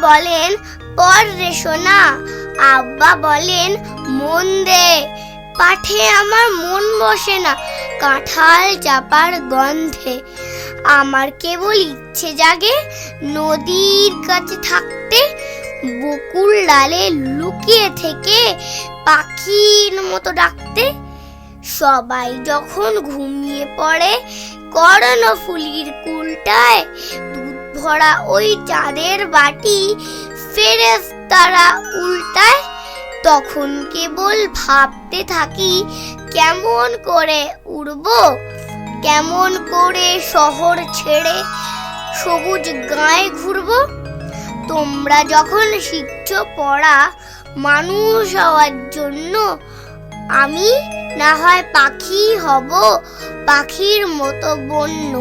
বলেন পড় রে সোনা, আব্বা বলেন মন দে, পাঠে আমার মন বসে না কাঁঠাল চাপার গন্ধে। আমার কেবল ইচ্ছে জাগে নদীর কাছে থাকতে, বকুল ডালে লুকিয়ে থেকে পাখির মতো ডাকতে। সবাই যখন ঘুমিয়ে পড়ে কর্ণফুলীর কুলটায়, দুধ ভরা ওই চাঁদের বাটি ফেরেশতারা উল্টায়, তখন কেবল ভাবতে থাকি কেমন করে উড়বো, কেমন করে শহর ছেড়ে সবুজ গায়ে ঘুরবো। তোমরা যখন শিখছো পড়া মানুষ হওয়ার জন্য, আমি না হয় পাখি হব, পাখির মতো বন্য।